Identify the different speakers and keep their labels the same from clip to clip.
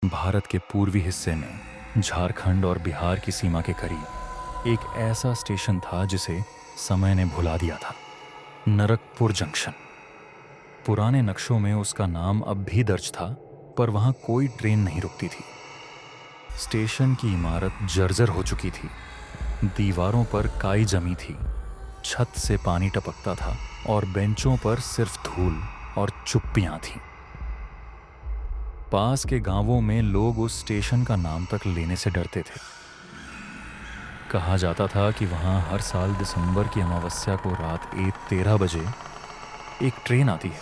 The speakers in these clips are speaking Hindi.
Speaker 1: भारत के पूर्वी हिस्से में झारखंड और बिहार की सीमा के करीब एक ऐसा स्टेशन था जिसे समय ने भुला दिया था। नरकपुर जंक्शन। पुराने नक्शों में उसका नाम अब भी दर्ज था, पर वहां कोई ट्रेन नहीं रुकती थी। स्टेशन की इमारत जर्जर हो चुकी थी, दीवारों पर काई जमी थी, छत से पानी टपकता था और बेंचों पर सिर्फ धूल और चुप्पियां थीं। पास के गांवों में लोग उस स्टेशन का नाम तक लेने से डरते थे। कहा जाता था कि वहां हर साल दिसंबर की अमावस्या को रात 1:13 बजे एक ट्रेन आती है।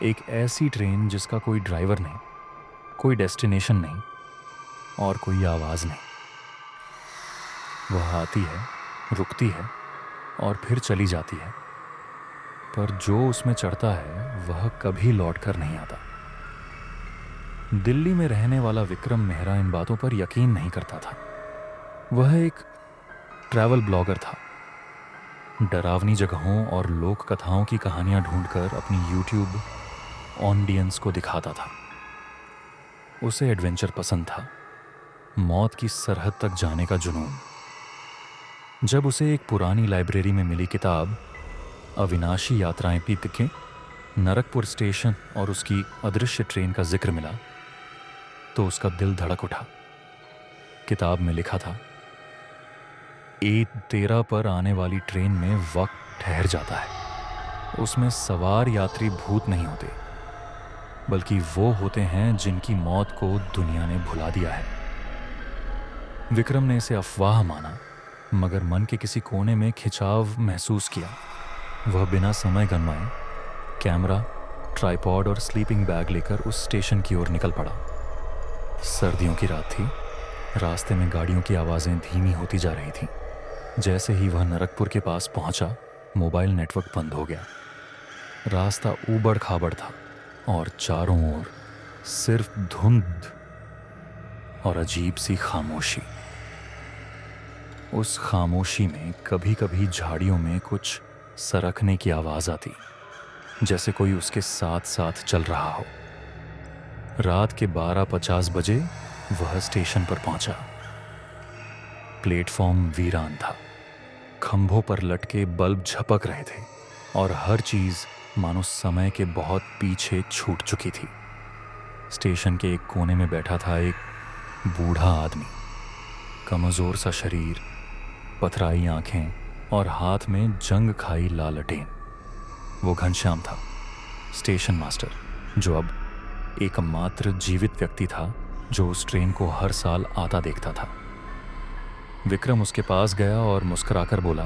Speaker 1: एक ऐसी ट्रेन जिसका कोई ड्राइवर नहीं, कोई डेस्टिनेशन नहीं और कोई आवाज़ नहीं। वह आती है, रुकती है और फिर चली जाती है, पर जो उसमें चढ़ता है वह कभी लौट कर नहीं आता। दिल्ली में रहने वाला विक्रम मेहरा इन बातों पर यकीन नहीं करता था। वह एक ट्रैवल ब्लॉगर था। डरावनी जगहों और लोक कथाओं की कहानियां ढूंढकर अपनी यूट्यूब ऑडियंस को दिखाता था। उसे एडवेंचर पसंद था, मौत की सरहद तक जाने का जुनून। जब उसे एक पुरानी लाइब्रेरी में मिली किताब अविनाशी यात्राएं पीप के नरकपुर स्टेशन और उसकी अदृश्य ट्रेन का जिक्र मिला तो उसका दिल धड़क उठा। किताब में लिखा था, 1:13 पर आने वाली ट्रेन में वक्त ठहर जाता है। उसमें सवार यात्री भूत नहीं होते, बल्कि वो होते हैं जिनकी मौत को दुनिया ने भुला दिया है। विक्रम ने इसे अफवाह माना, मगर मन के किसी कोने में खिंचाव महसूस किया। वह बिना समय गंवाए कैमरा, ट्राइपॉड और स्लीपिंग बैग लेकर उस स्टेशन की ओर निकल पड़ा। सर्दियों की रात थी। रास्ते में गाड़ियों की आवाज़ें धीमी होती जा रही थीं। जैसे ही वह नरकपुर के पास पहुंचा, मोबाइल नेटवर्क बंद हो गया। रास्ता ऊबड़ खाबड़ था और चारों ओर सिर्फ धुंध और अजीब सी खामोशी। उस खामोशी में कभी कभी झाड़ियों में कुछ सरकने की आवाज़ आती, जैसे कोई उसके साथ साथ चल रहा हो। रात के 12:50 बजे वह स्टेशन पर पहुंचा। प्लेटफॉर्म वीरान था। खंभों पर लटके बल्ब झपक रहे थे और हर चीज मानो समय के बहुत पीछे छूट चुकी थी। स्टेशन के एक कोने में बैठा था एक बूढ़ा आदमी, कमजोर सा शरीर, पथराई आंखें और हाथ में जंग खाई लालटेन। वो घनश्याम था, स्टेशन मास्टर, जो अब एकमात्र जीवित व्यक्ति था जो उस ट्रेन को हर साल आता देखता था। विक्रम उसके पास गया और मुस्कुराकर बोला,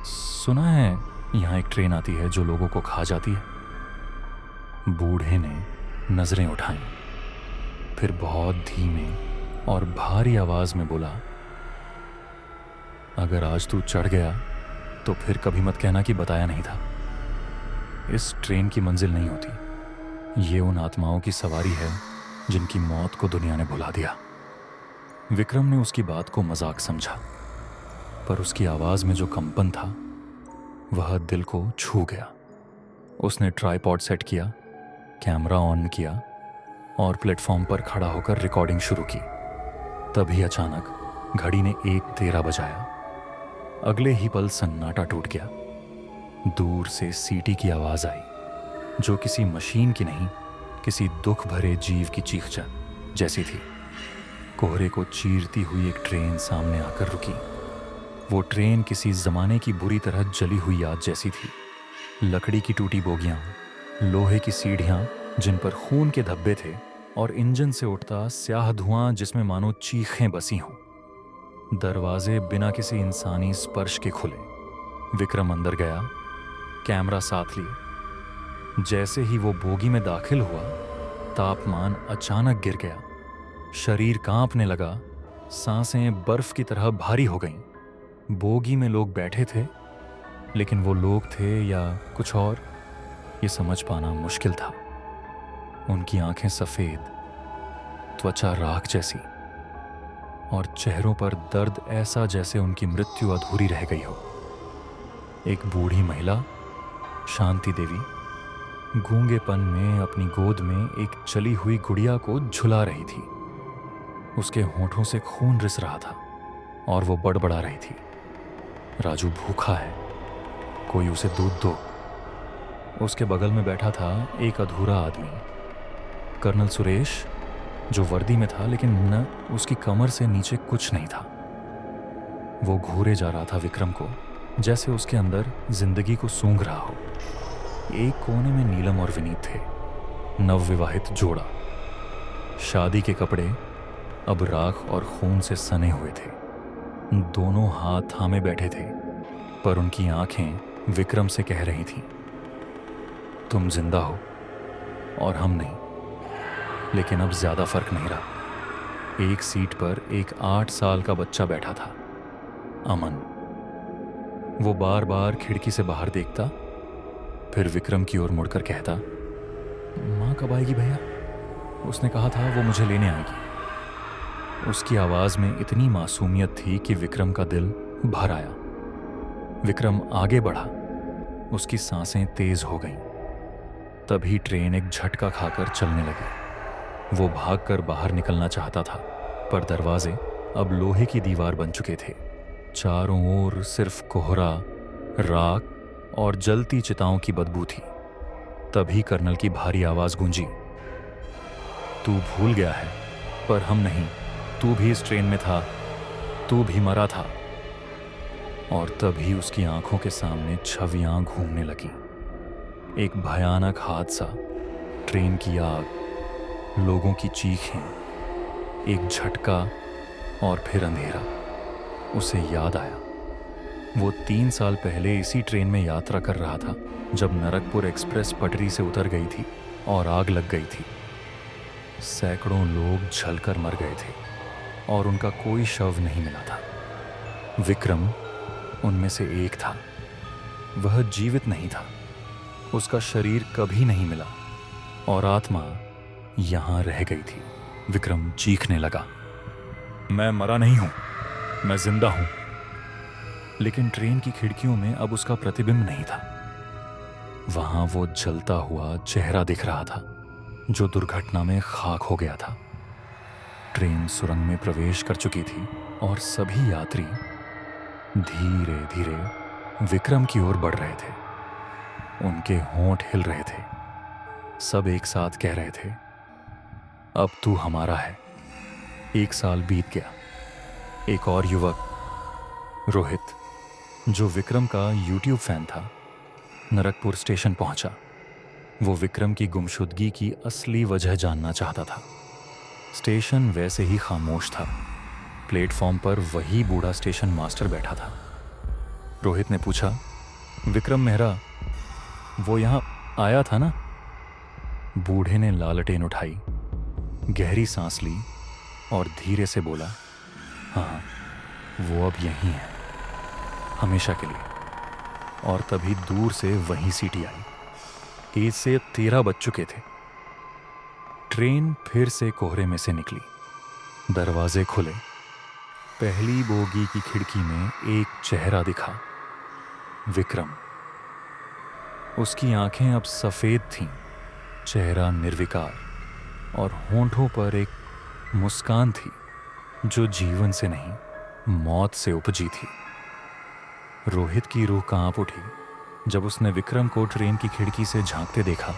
Speaker 1: सुना है यहाँ एक ट्रेन आती है जो लोगों को खा जाती है। बूढ़े ने नजरें उठाईं, फिर बहुत धीमे और भारी आवाज में बोला, अगर आज तू चढ़ गया तो फिर कभी मत कहना कि बताया नहीं था। इस ट्रेन की मंजिल नहीं होती, ये उन आत्माओं की सवारी है जिनकी मौत को दुनिया ने भुला दिया। विक्रम ने उसकी बात को मजाक समझा, पर उसकी आवाज में जो कंपन था वह दिल को छू गया। उसने ट्राइपॉड सेट किया, कैमरा ऑन किया और प्लेटफॉर्म पर खड़ा होकर रिकॉर्डिंग शुरू की। तभी अचानक घड़ी ने 1:13 बजाया। अगले ही पल सन्नाटा टूट गया। दूर से सीटी की आवाज आई, जो किसी मशीन की नहीं, किसी दुख भरे जीव की चीख जैसी थी। कोहरे को चीरती हुई एक ट्रेन सामने आकर रुकी। वो ट्रेन किसी जमाने की बुरी तरह जली हुई याद जैसी थी। लकड़ी की टूटी बोगियां, लोहे की सीढ़ियां जिन पर खून के धब्बे थे और इंजन से उठता स्याह धुआं जिसमें मानो चीखें बसी हों। दरवाजे बिना किसी इंसानी स्पर्श के खुले। विक्रम अंदर गया, कैमरा साथ लिए। जैसे ही वो बोगी में दाखिल हुआ, तापमान अचानक गिर गया। शरीर कांपने लगा, सांसें बर्फ की तरह भारी हो गईं। बोगी में लोग बैठे थे, लेकिन वो लोग थे या कुछ और, ये समझ पाना मुश्किल था। उनकी आंखें सफेद, त्वचा राख जैसी और चेहरों पर दर्द ऐसा जैसे उनकी मृत्यु अधूरी रह गई हो। एक बूढ़ी महिला, शांति देवी, गूंगेपन में अपनी गोद में एक चली हुई गुड़िया को झुला रही थी। उसके होठों से खून रिस रहा था और वो बड़बड़ा रही थी, राजू भूखा है, कोई उसे दूध दो। उसके बगल में बैठा था एक अधूरा आदमी, कर्नल सुरेश, जो वर्दी में था लेकिन न उसकी कमर से नीचे कुछ नहीं था। वो घूरे जा रहा था विक्रम को, जैसे उसके अंदर जिंदगी को सूंघ रहा हो। एक कोने में नीलम और विनीत थे, नवविवाहित जोड़ा। शादी के कपड़े अब राख और खून से सने हुए थे। दोनों हाथ थामे बैठे थे, पर उनकी आंखें विक्रम से कह रही थीं, तुम जिंदा हो और हम नहीं। लेकिन अब ज्यादा फर्क नहीं रहा। एक सीट पर एक 8 साल का बच्चा बैठा था, अमन। वो बार बार खिड़की से बाहर देखता, फिर विक्रम की ओर मुड़कर कहता, माँ कब आएगी भैया? उसने कहा था वो मुझे लेने आएगी। उसकी आवाज में इतनी मासूमियत थी कि विक्रम का दिल भर आया। विक्रम आगे बढ़ा, उसकी सांसें तेज हो गईं। तभी ट्रेन एक झटका खाकर चलने लगी। वो भागकर बाहर निकलना चाहता था, पर दरवाजे अब लोहे की दीवार बन चुके थे। चारों ओर सिर्फ कोहरा, राख और जलती चिताओं की बदबू थी। तभी कर्नल की भारी आवाज गूंजी, तू भूल गया है, पर हम नहीं। तू भी इस ट्रेन में था, तू भी मरा था। और तभी उसकी आंखों के सामने छवियां घूमने लगी। एक भयानक हादसा, ट्रेन की आग, लोगों की चीखें, एक झटका और फिर अंधेरा। उसे याद आया, वो 3 साल पहले इसी ट्रेन में यात्रा कर रहा था जब नरकपुर एक्सप्रेस पटरी से उतर गई थी और आग लग गई थी। सैकड़ों लोग जलकर मर गए थे और उनका कोई शव नहीं मिला था। विक्रम उनमें से एक था। वह जीवित नहीं था, उसका शरीर कभी नहीं मिला और आत्मा यहां रह गई थी। विक्रम चीखने लगा, मैं मरा नहीं हूं, मैं जिंदा हूं। लेकिन ट्रेन की खिड़कियों में अब उसका प्रतिबिंब नहीं था। वहां वो जलता हुआ चेहरा दिख रहा था जो दुर्घटना में खाक हो गया था। ट्रेन सुरंग में प्रवेश कर चुकी थी और सभी यात्री धीरे धीरे विक्रम की ओर बढ़ रहे थे। उनके होंठ हिल रहे थे। सब एक साथ कह रहे थे, अब तू हमारा है। 1 साल बीत गया। एक और युवक, रोहित, जो विक्रम का यूट्यूब फैन था, नरकपुर स्टेशन पहुंचा। वो विक्रम की गुमशुदगी की असली वजह जानना चाहता था। स्टेशन वैसे ही खामोश था। प्लेटफॉर्म पर वही बूढ़ा स्टेशन मास्टर बैठा था। रोहित ने पूछा, विक्रम मेहरा, वो यहां आया था ना? बूढ़े ने लालटेन उठाई, गहरी सांस ली और धीरे से बोला, हाँ, वो अब यहीं है, हमेशा के लिए। और तभी दूर से वही सीटी आई। 1 से 13 बज चुके थे। ट्रेन फिर से कोहरे में से निकली। दरवाजे खुले। पहली बोगी की खिड़की में एक चेहरा दिखा, विक्रम। उसकी आंखें अब सफेद थीं, चेहरा निर्विकार, और होंठों पर एक मुस्कान थी जो जीवन से नहीं, मौत से उपजी थी। रोहित की रूह कांप उठी जब उसने विक्रम को ट्रेन की खिड़की से झांकते देखा।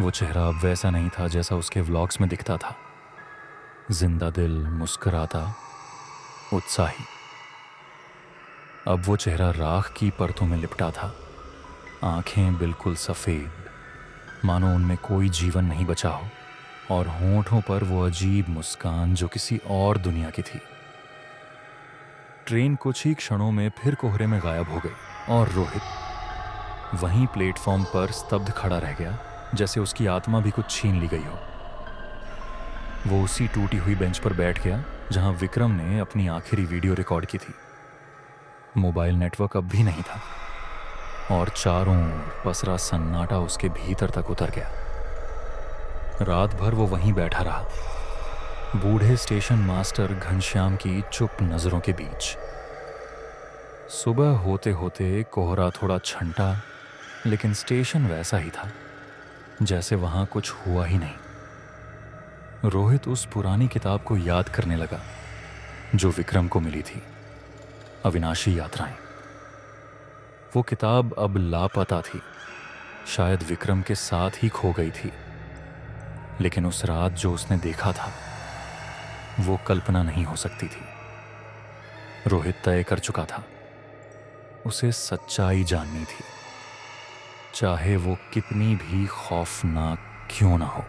Speaker 1: वो चेहरा अब वैसा नहीं था जैसा उसके व्लॉग्स में दिखता था। जिंदा दिल, मुस्कुराता, उत्साही। अब वो चेहरा राख की परतों में लिपटा था। आंखें बिल्कुल सफेद, मानो उनमें कोई जीवन नहीं बचा हो, और होंठों पर वो अजीब मुस्कान जो किसी और दुनिया की थी। ट्रेन कुछ ही क्षणों में फिर कोहरे में गायब हो गई और रोहित वहीं प्लेटफॉर्म पर स्तब्ध खड़ा रह गया, जैसे उसकी आत्मा भी कुछ छीन ली गई हो। वो उसी टूटी हुई बेंच पर बैठ गया जहां विक्रम ने अपनी आखिरी वीडियो रिकॉर्ड की थी। मोबाइल नेटवर्क अब भी नहीं था और चारों ओर पसरा सन्नाटा उसके भीतर तक उतर गया। रात भर वो वहीं बैठा रहा, बूढ़े स्टेशन मास्टर घनश्याम की चुप नजरों के बीच। सुबह होते होते कोहरा थोड़ा छंटा लेकिन स्टेशन वैसा ही था, जैसे वहां कुछ हुआ ही नहीं। रोहित उस पुरानी किताब को याद करने लगा जो विक्रम को मिली थी, अविनाशी यात्राएं। वो किताब अब लापता थी, शायद विक्रम के साथ ही खो गई थी। लेकिन उस रात जो उसने देखा था वो कल्पना नहीं हो सकती थी। रोहित तय कर चुका था, उसे सच्चाई जाननी थी, चाहे वो कितनी भी खौफनाक क्यों ना हो।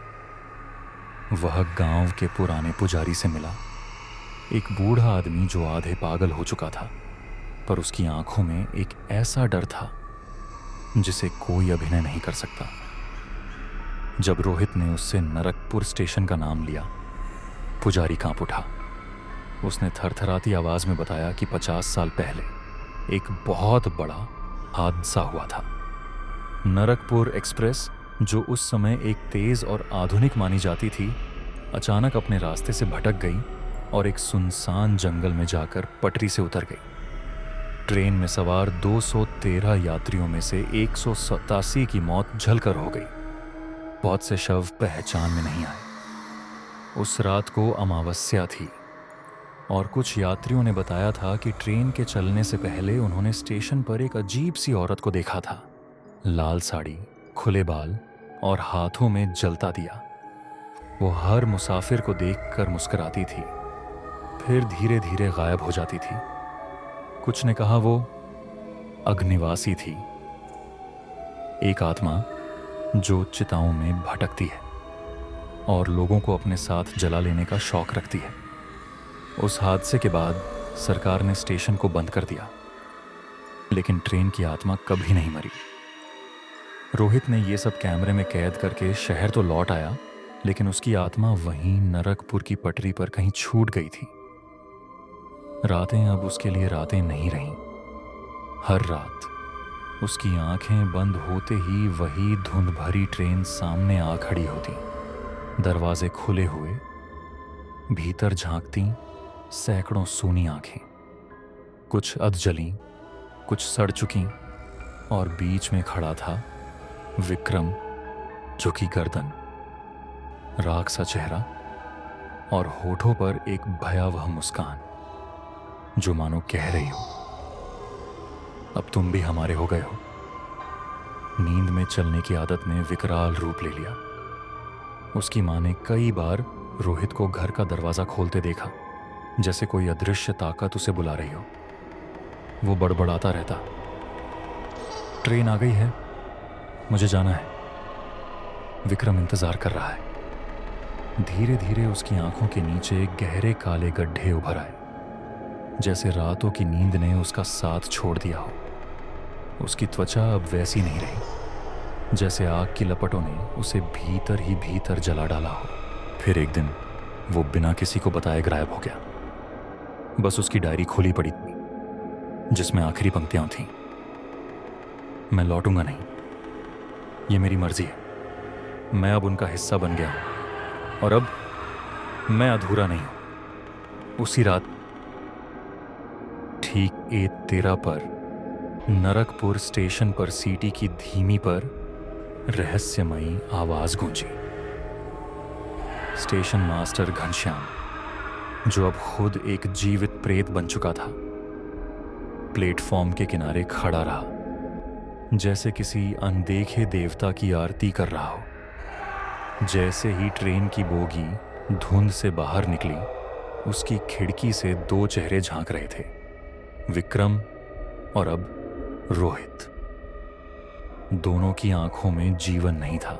Speaker 1: वह गांव के पुराने पुजारी से मिला, एक बूढ़ा आदमी जो आधे पागल हो चुका था, पर उसकी आंखों में एक ऐसा डर था जिसे कोई अभिनय नहीं कर सकता। जब रोहित ने उससे नरकपुर स्टेशन का नाम लिया, पुजारी कांप उठा। उसने थरथराती आवाज में बताया कि 50 साल पहले एक बहुत बड़ा हादसा हुआ था। नरकपुर एक्सप्रेस, जो उस समय एक तेज और आधुनिक मानी जाती थी, अचानक अपने रास्ते से भटक गई और एक सुनसान जंगल में जाकर पटरी से उतर गई। ट्रेन में सवार 213 यात्रियों में से 187 की मौत जलकर हो गई। बहुत से शव पहचान में नहीं आए। उस रात को अमावस्या थी और कुछ यात्रियों ने बताया था कि ट्रेन के चलने से पहले उन्होंने स्टेशन पर एक अजीब सी औरत को देखा था। लाल साड़ी, खुले बाल और हाथों में जलता दिया। वो हर मुसाफिर को देखकर मुस्कुराती थी, फिर धीरे धीरे गायब हो जाती थी। कुछ ने कहा वो अग्निवासी थी, एक आत्मा जो चिताओं में भटकती है और लोगों को अपने साथ जला लेने का शौक रखती है। उस हादसे के बाद सरकार ने स्टेशन को बंद कर दिया, लेकिन ट्रेन की आत्मा कभी नहीं मरी। रोहित ने ये सब कैमरे में कैद करके शहर तो लौट आया, लेकिन उसकी आत्मा वहीं नरकपुर की पटरी पर कहीं छूट गई थी। रातें अब उसके लिए रातें नहीं रहीं। हर रात उसकी आंखें बंद होते ही वही धुंध भरी ट्रेन सामने आ खड़ी होती, दरवाजे खुले हुए, भीतर झांकती सैकड़ों सूनी आंखें। कुछ अधजली, कुछ सड़ चुकी, और बीच में खड़ा था विक्रम, झुकी गर्दन, राख सा चेहरा और होठों पर एक भयावह मुस्कान जो मानो कह रही हो, अब तुम भी हमारे हो गए हो। नींद में चलने की आदत ने विकराल रूप ले लिया। उसकी मां ने कई बार रोहित को घर का दरवाजा खोलते देखा, जैसे कोई अदृश्य ताकत उसे बुला रही हो। वो बड़बड़ाता रहता, ट्रेन आ गई है, मुझे जाना है। विक्रम इंतजार कर रहा है। धीरे धीरे उसकी आंखों के नीचे गहरे काले गड्ढे उभर आए, जैसे रातों की नींद ने उसका साथ छोड़ दिया हो। उसकी त्वचा अब वैसी नहीं रही, जैसे आग की लपटों ने उसे भीतर ही भीतर जला डाला हो। फिर एक दिन वो बिना किसी को बताए गायब हो गया। बस उसकी डायरी खोली पड़ी थी, जिसमें आखिरी पंक्तियां थीं, मैं लौटूंगा नहीं, ये मेरी मर्जी है। मैं अब उनका हिस्सा बन गया हूं और अब मैं अधूरा नहीं हूं। उसी रात ठीक 1:13 पर नरकपुर स्टेशन पर सीटी की धीमी पर रहस्यमयी आवाज गूंजी। स्टेशन मास्टर घनश्याम, जो अब खुद एक जीवित प्रेत बन चुका था, प्लेटफॉर्म के किनारे खड़ा रहा, जैसे किसी अनदेखे देवता की आरती कर रहा हो। जैसे ही ट्रेन की बोगी धुंध से बाहर निकली, उसकी खिड़की से 2 चेहरे झांक रहे थे, विक्रम और अब रोहित। दोनों की आंखों में जीवन नहीं था,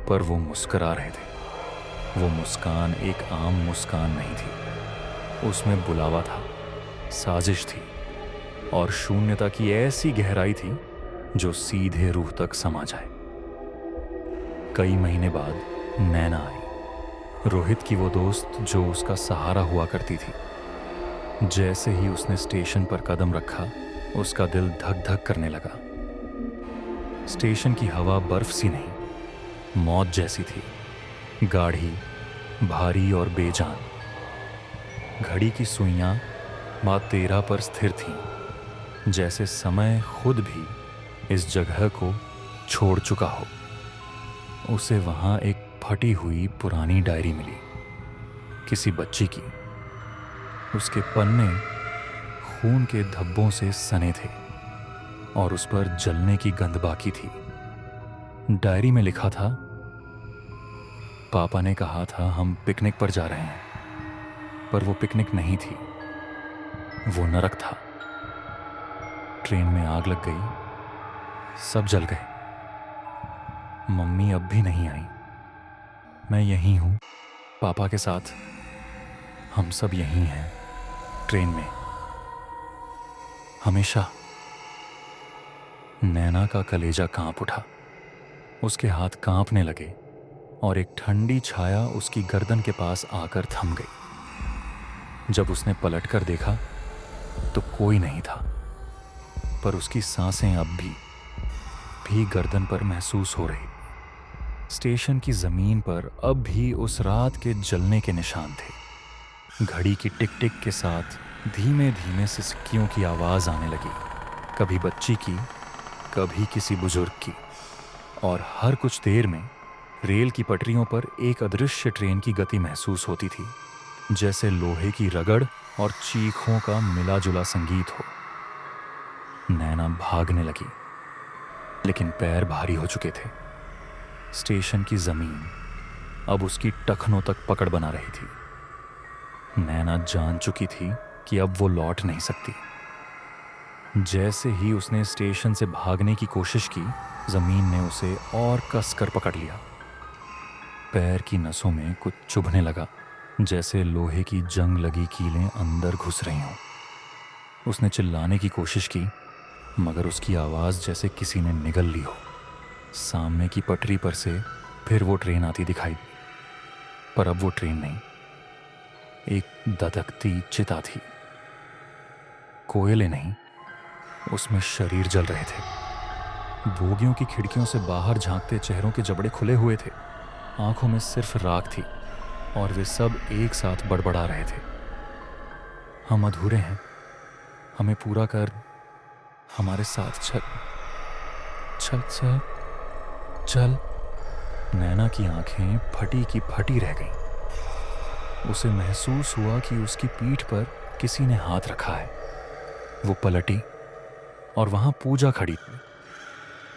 Speaker 1: पर वो मुस्कुरा रहे थे। वो मुस्कान एक आम मुस्कान नहीं थी, उसमें बुलावा था, साजिश थी और शून्यता की ऐसी गहराई थी जो सीधे रूह तक समा जाए। कई महीने बाद नैना आई, रोहित की वो दोस्त जो उसका सहारा हुआ करती थी। जैसे ही उसने स्टेशन पर कदम रखा, उसका दिल धक धक करने लगा। स्टेशन की हवा बर्फ सी नहीं, मौत जैसी थी, गाढ़ी, भारी और बेजान। घड़ी की सुइयां 13 पर स्थिर थीं, जैसे समय खुद भी इस जगह को छोड़ चुका हो। उसे वहां एक फटी हुई पुरानी डायरी मिली, किसी बच्ची की। उसके पन्ने खून के धब्बों से सने थे और उस पर जलने की गंध बाकी थी। डायरी में लिखा था, पापा ने कहा था हम पिकनिक पर जा रहे हैं, पर वो पिकनिक नहीं थी, वो नरक था। ट्रेन में आग लग गई, सब जल गए। मम्मी अब भी नहीं आई। मैं यहीं हूं पापा के साथ। हम सब यहीं हैं, ट्रेन में, हमेशा। नैना का कलेजा कांप उठा। उसके हाथ कांपने लगे और एक ठंडी छाया उसकी गर्दन के पास आकर थम गई। जब उसने पलटकर देखा तो कोई नहीं था, पर उसकी सांसें अब भी गर्दन पर महसूस हो रही। स्टेशन की जमीन पर अब भी उस रात के जलने के निशान थे। घड़ी की टिक टिक के साथ धीमे धीमे सिसकियों की आवाज आने लगी, कभी बच्ची की, कभी किसी बुजुर्ग की। और हर कुछ देर में रेल की पटरियों पर एक अदृश्य ट्रेन की गति महसूस होती थी, जैसे लोहे की रगड़ और चीखों का मिला जुला संगीत हो। नैना भागने लगी, लेकिन पैर भारी हो चुके थे। स्टेशन की जमीन अब उसकी टखनों तक पकड़ बना रही थी। नैना जान चुकी थी कि अब वो लौट नहीं सकती। जैसे ही उसने स्टेशन से भागने की कोशिश की, जमीन ने उसे और कस कर पकड़ लिया। पैर की नसों में कुछ चुभने लगा, जैसे लोहे की जंग लगी कीलें अंदर घुस रही हों। उसने चिल्लाने की कोशिश की, मगर उसकी आवाज़ जैसे किसी ने निगल ली हो। सामने की पटरी पर से फिर वो ट्रेन आती दिखाई दी, पर अब वो ट्रेन नहीं, एक धधकती चिता थी। कोयले नहीं, उसमें शरीर जल रहे थे। बोगियों की खिड़कियों से बाहर झांकते चेहरों के जबड़े खुले हुए थे। आंखों में सिर्फ राख थी और वे सब एक साथ बड़बड़ा रहे थे, हम अधूरे हैं, हमें पूरा कर, हमारे साथ चल चल चल चल। नैना की आंखें फटी की फटी रह गईं। उसे महसूस हुआ कि उसकी पीठ पर किसी ने हाथ रखा है। वो पलटी और वहां पूजा खड़ी थी,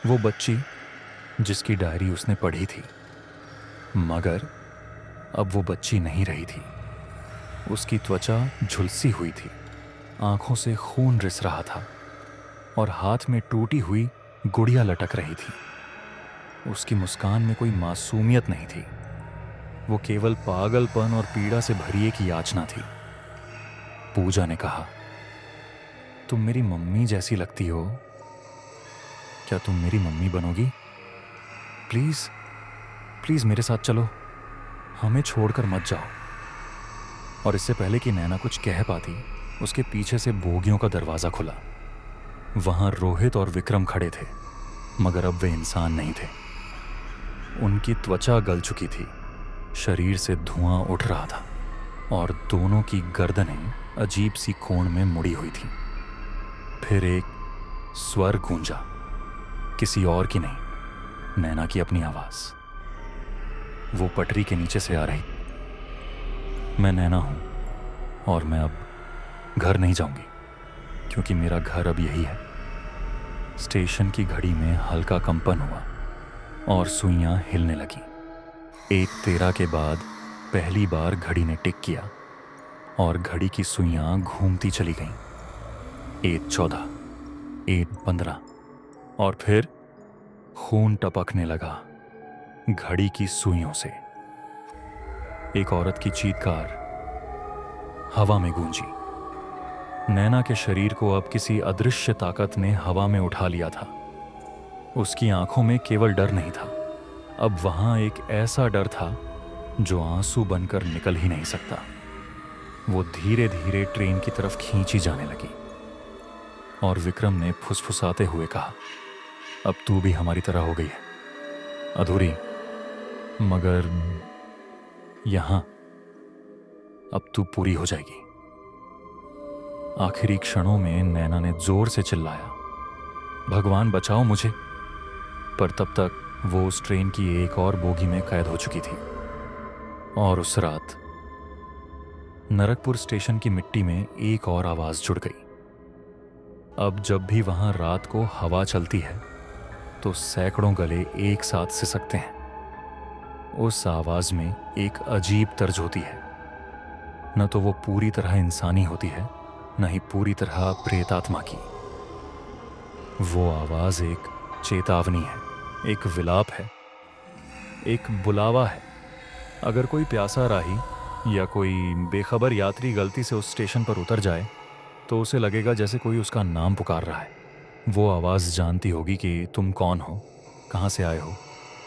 Speaker 1: वो बच्ची जिसकी डायरी उसने पढ़ी थी। मगर अब वो बच्ची नहीं रही थी। उसकी त्वचा झुलसी हुई थी, आंखों से खून रिस रहा था और हाथ में टूटी हुई गुड़िया लटक रही थी। उसकी मुस्कान में कोई मासूमियत नहीं थी, वो केवल पागलपन और पीड़ा से भरी एक याचना थी। पूजा ने कहा, तुम मेरी मम्मी जैसी लगती हो, क्या तुम मेरी मम्मी बनोगी? प्लीज प्लीज मेरे साथ चलो, हमें छोड़कर मत जाओ। और इससे पहले कि नैना कुछ कह पाती, उसके पीछे से बोगियों का दरवाजा खुला। वहां रोहित और विक्रम खड़े थे, मगर अब वे इंसान नहीं थे। उनकी त्वचा गल चुकी थी, शरीर से धुआं उठ रहा था और दोनों की गर्दनें अजीब सी कोण में मुड़ी हुई थी। फिर एक स्वर गूंजा, किसी और की नहीं, नैना की अपनी आवाज। वो पटरी के नीचे से आ रही। मैं नैना हूं और मैं अब घर नहीं जाऊंगी, क्योंकि मेरा घर अब यही है। स्टेशन की घड़ी में हल्का कंपन हुआ और सुइयां हिलने लगी। 1:13 के बाद पहली बार घड़ी ने टिक किया और घड़ी की सुइयां घूमती चली गईं। 1:14, 1:15 और फिर खून टपकने लगा घड़ी की सुइयों से। एक औरत की चीत्कार हवा में गूंजी। नैना के शरीर को अब किसी अदृश्य ताकत ने हवा में उठा लिया था। उसकी आंखों में केवल डर नहीं था, अब वहां एक ऐसा डर था जो आंसू बनकर निकल ही नहीं सकता। वो धीरे धीरे ट्रेन की तरफ खींची जाने लगी और विक्रम ने फुसफुसाते हुए कहा, अब तू भी हमारी तरह हो गई है, अधूरी, मगर यहां अब तू पूरी हो जाएगी। आखिरी क्षणों में नैना ने जोर से चिल्लाया, भगवान बचाओ मुझे, पर तब तक वो उस ट्रेन की एक और बोगी में कैद हो चुकी थी। और उस रात नरकपुर स्टेशन की मिट्टी में एक और आवाज जुड़ गई। अब जब भी वहां रात को हवा चलती है तो सैकड़ों गले एक साथ सिसकते हैं। उस आवाज में एक अजीब तर्ज होती है। न तो वो पूरी तरह इंसानी होती है, न ही पूरी तरह प्रेतात्मा की। वो आवाज एक चेतावनी है, एक विलाप है, एक बुलावा है। अगर कोई प्यासा राही या कोई बेखबर यात्री गलती से उस स्टेशन पर उतर जाए तो उसे लगेगा जैसे कोई उसका नाम पुकार रहा है। वो आवाज जानती होगी कि तुम कौन हो, कहाँ से आए हो,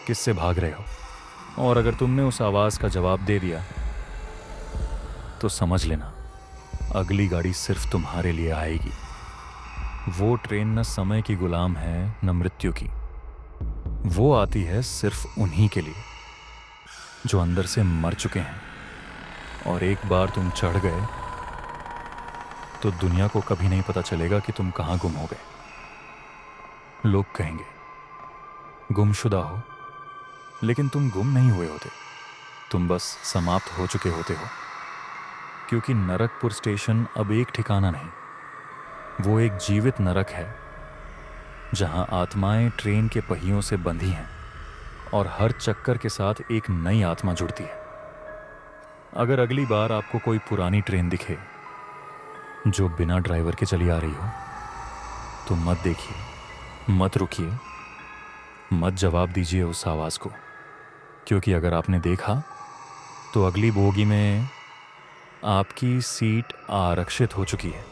Speaker 1: किससे भाग रहे हो। और अगर तुमने उस आवाज का जवाब दे दिया तो समझ लेना अगली गाड़ी सिर्फ तुम्हारे लिए आएगी। वो ट्रेन न समय की गुलाम है न मृत्यु की। वो आती है सिर्फ उन्हीं के लिए जो अंदर से मर चुके हैं। और एक बार तुम चढ़ गए तो दुनिया को कभी नहीं पता चलेगा कि तुम कहां गुम हो गए। लोग कहेंगे गुमशुदा हो, लेकिन तुम गुम नहीं हुए होते, तुम बस समाप्त हो चुके होते हो। क्योंकि नरकपुर स्टेशन अब एक ठिकाना नहीं, वो एक जीवित नरक है जहां आत्माएं ट्रेन के पहियों से बंधी हैं और हर चक्कर के साथ एक नई आत्मा जुड़ती है। अगर अगली बार आपको कोई पुरानी ट्रेन दिखे जो बिना ड्राइवर के चली आ रही हो तो मत देखिए, मत रुकिए, मत जवाब दीजिए उस आवाज को। क्योंकि अगर आपने देखा तो अगली बोगी में आपकी सीट आरक्षित हो चुकी है।